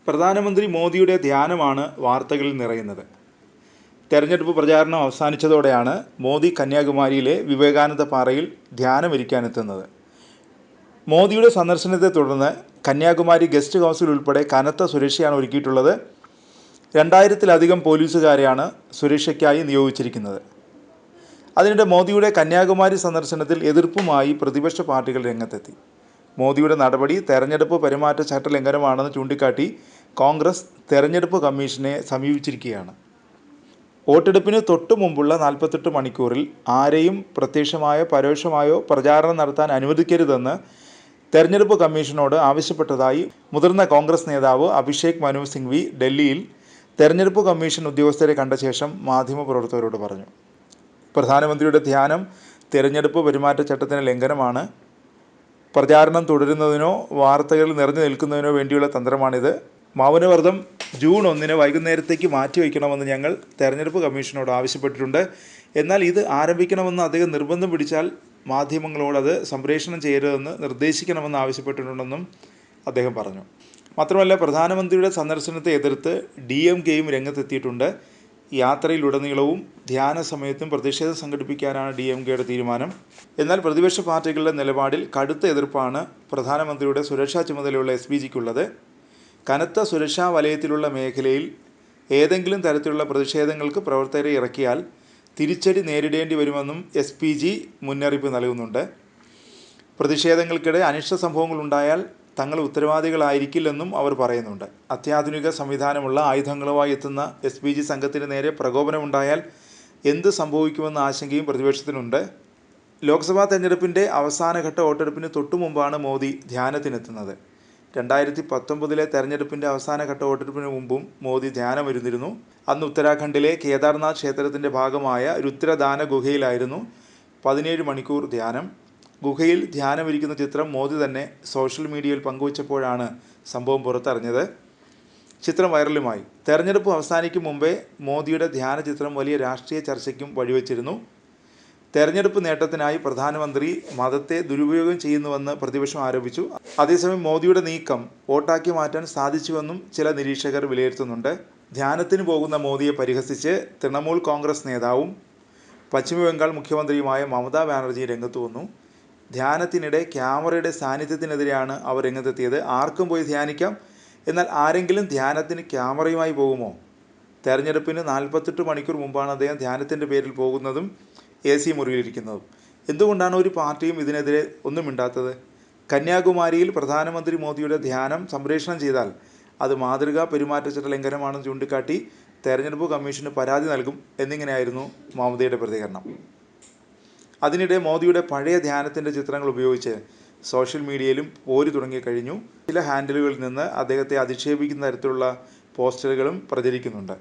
പ്രധാനമന്ത്രി മോദിയുടെ ധ്യാനമാണ് വാർത്തകളിൽ നിറയുന്നത്. തെരഞ്ഞെടുപ്പ് പ്രചാരണം അവസാനിച്ചതോടെയാണ് മോദി കന്യാകുമാരിയിലെ വിവേകാനന്ദ പാറയിൽ ധ്യാനമിരിക്കാനെത്തുന്നത്. മോദിയുടെ സന്ദർശനത്തെ തുടർന്ന് കന്യാകുമാരി ഗസ്റ്റ് ഹൗസിൽ ഉൾപ്പെടെ കനത്ത സുരക്ഷയാണ് ഒരുക്കിയിട്ടുള്ളത്. 2000-ലധികം പോലീസുകാരെയാണ് സുരക്ഷയ്ക്കായി നിയോഗിച്ചിരിക്കുന്നത്. അതിനിടെ മോദിയുടെ കന്യാകുമാരി സന്ദർശനത്തിൽ എതിർപ്പുമായി പ്രതിപക്ഷ പാർട്ടികൾ രംഗത്തെത്തി. മോദിയുടെ നടപടി തെരഞ്ഞെടുപ്പ് പെരുമാറ്റച്ചട്ട ലംഘനമാണെന്ന് ചൂണ്ടിക്കാട്ടി കോൺഗ്രസ് തെരഞ്ഞെടുപ്പ് കമ്മീഷനെ സമീപിച്ചിരിക്കുകയാണ്. വോട്ടെടുപ്പിന് തൊട്ടു മുമ്പുള്ള 48 മണിക്കൂറിൽ ആരെയും പ്രത്യക്ഷമായോ പരോക്ഷമായോ പ്രചാരണം നടത്താൻ അനുവദിക്കരുതെന്ന് തെരഞ്ഞെടുപ്പ് കമ്മീഷനോട് ആവശ്യപ്പെട്ടതായി മുതിർന്ന കോൺഗ്രസ് നേതാവ് അഭിഷേക് മനു സിംഗ്വി ഡൽഹിയിൽ തെരഞ്ഞെടുപ്പ് കമ്മീഷൻ ഉദ്യോഗസ്ഥരെ കണ്ട ശേഷം മാധ്യമപ്രവർത്തകരോട് പറഞ്ഞു. പ്രധാനമന്ത്രിയുടെ ധ്യാനം തെരഞ്ഞെടുപ്പ് പെരുമാറ്റച്ചട്ടത്തിന് ലംഘനമാണ്. പ്രചാരണം തുടരുന്നതിനോ വാർത്തകൾ നിറഞ്ഞു നിൽക്കുന്നതിനോ വേണ്ടിയുള്ള തന്ത്രമാണിത്. മൗനവ്രതം ജൂൺ 1 വൈകുന്നേരത്തേക്ക് മാറ്റിവെക്കണമെന്ന് ഞങ്ങൾ തെരഞ്ഞെടുപ്പ് കമ്മീഷനോട് ആവശ്യപ്പെട്ടിട്ടുണ്ട്. എന്നാൽ ഇത് ആരംഭിക്കണമെന്ന് അദ്ദേഹം നിർബന്ധം പിടിച്ചാൽ മാധ്യമങ്ങളോടത് സംപ്രേഷണം ചെയ്യരുതെന്ന് നിർദ്ദേശിക്കണമെന്ന് ആവശ്യപ്പെട്ടിട്ടുണ്ടെന്നും അദ്ദേഹം പറഞ്ഞു. മാത്രമല്ല, പ്രധാനമന്ത്രിയുടെ സന്ദർശനത്തെ എതിർത്ത് DMKയും രംഗത്തെത്തിയിട്ടുണ്ട്. യാത്രയിലുടനീളവും ധ്യാന സമയത്തും പ്രതിഷേധം സംഘടിപ്പിക്കാനാണ് DMKയുടെ തീരുമാനം. എന്നാൽ പ്രതിപക്ഷ പാർട്ടികളുടെ നിലപാടിൽ കടുത്ത എതിർപ്പാണ് പ്രധാനമന്ത്രിയുടെ സുരക്ഷാ ചുമതലയുള്ള SPGക്കുള്ളത്. കനത്ത സുരക്ഷാ വലയത്തിലുള്ള മേഖലയിൽ ഏതെങ്കിലും തരത്തിലുള്ള പ്രതിഷേധങ്ങൾക്ക് പ്രവർത്തകരെ ഇറക്കിയാൽ തിരിച്ചടി നേരിടേണ്ടി വരുമെന്നും SPG മുന്നറിയിപ്പ് നൽകുന്നുണ്ട്. പ്രതിഷേധങ്ങൾക്കിടെ അനിഷ്ട സംഭവങ്ങളുണ്ടായാൽ തങ്ങൾ ഉത്തരവാദികളായിരിക്കില്ലെന്നും അവർ പറയുന്നുണ്ട്. അത്യാധുനിക സംവിധാനമുള്ള ആയുധങ്ങളുമായി എത്തുന്ന SPG സംഘത്തിന് നേരെ പ്രകോപനമുണ്ടായാൽ എന്ത് സംഭവിക്കുമെന്ന ആശങ്കയും പ്രതിപക്ഷത്തിനുണ്ട്. ലോക്സഭാ തെരഞ്ഞെടുപ്പിൻ്റെ അവസാനഘട്ട വോട്ടെടുപ്പിന് തൊട്ടുമുമ്പാണ് മോദി ധ്യാനത്തിനെത്തുന്നത്. 2019-ലെ തെരഞ്ഞെടുപ്പിൻ്റെ അവസാനഘട്ട വോട്ടെടുപ്പിന് മുമ്പും മോദി ധ്യാനമിരുന്നിരുന്നു. അന്ന് ഉത്തരാഖണ്ഡിലെ കേദാർനാഥ് ക്ഷേത്രത്തിൻ്റെ ഭാഗമായ രുദ്രദാന ഗുഹയിലായിരുന്നു 17 മണിക്കൂർ ധ്യാനം. ഗുഹയിൽ ധ്യാനമിരിക്കുന്ന ചിത്രം മോദി തന്നെ സോഷ്യൽ മീഡിയയിൽ പങ്കുവച്ചപ്പോഴാണ് സംഭവം പുറത്തറിഞ്ഞത്. ചിത്രം വൈറലുമായി. തെരഞ്ഞെടുപ്പ് അവസാനിക്കും മുമ്പേ മോദിയുടെ ധ്യാന ചിത്രം വലിയ രാഷ്ട്രീയ ചർച്ചയ്ക്കും വഴിവെച്ചിരുന്നു. തെരഞ്ഞെടുപ്പ് നേട്ടത്തിനായി പ്രധാനമന്ത്രി മതത്തെ ദുരുപയോഗം ചെയ്യുന്നുവെന്ന് പ്രതിപക്ഷം ആരോപിച്ചു. അതേസമയം മോദിയുടെ നീക്കം വോട്ടാക്കി മാറ്റാൻ സാധിച്ചുവെന്നും ചില നിരീക്ഷകർ വിലയിരുത്തുന്നുണ്ട്. ധ്യാനത്തിന് പോകുന്ന മോദിയെ പരിഹസിച്ച് തൃണമൂൽ കോൺഗ്രസ് നേതാവും പശ്ചിമബംഗാൾ മുഖ്യമന്ത്രിയുമായ മമതാ ബാനർജി രംഗത്ത് വന്നു. ധ്യാനത്തിനിടെ ക്യാമറയുടെ സാന്നിധ്യത്തിനെതിരെയാണ് അവർ രംഗത്തെത്തിയത്. ആർക്കും പോയി ധ്യാനിക്കാം, എന്നാൽ ആരെങ്കിലും ധ്യാനത്തിന് ക്യാമറയുമായി പോകുമോ? തെരഞ്ഞെടുപ്പിന് 48 മണിക്കൂർ മുമ്പാണ് അദ്ദേഹം ധ്യാനത്തിൻ്റെ പേരിൽ പോകുന്നതും AC മുറിയിലിരിക്കുന്നതും. എന്തുകൊണ്ടാണ് ഒരു പാർട്ടിയും ഇതിനെതിരെ ഒന്നും മിണ്ടാത്തത്? കന്യാകുമാരിയിൽ പ്രധാനമന്ത്രി മോദിയുടെ ധ്യാനം സംപ്രേഷണം ചെയ്താൽ അത് മാതൃകാ പെരുമാറ്റച്ചട്ട ലംഘനമാണെന്ന് ചൂണ്ടിക്കാട്ടി തെരഞ്ഞെടുപ്പ് കമ്മീഷന് പരാതി നൽകും എന്നിങ്ങനെയായിരുന്നു മമതയുടെ പ്രതികരണം. അതിനിടെ മോദിയുടെ പഴയ ധ്യാനത്തിൻ്റെ ചിത്രങ്ങൾ ഉപയോഗിച്ച് സോഷ്യൽ മീഡിയയിലും പോര് തുടങ്ങിക്കഴിഞ്ഞു. ചില ഹാൻഡിലുകളിൽ നിന്ന് അദ്ദേഹത്തെ അധിക്ഷേപിക്കുന്ന തരത്തിലുള്ള പോസ്റ്ററുകളും പ്രചരിക്കുന്നുണ്ട്.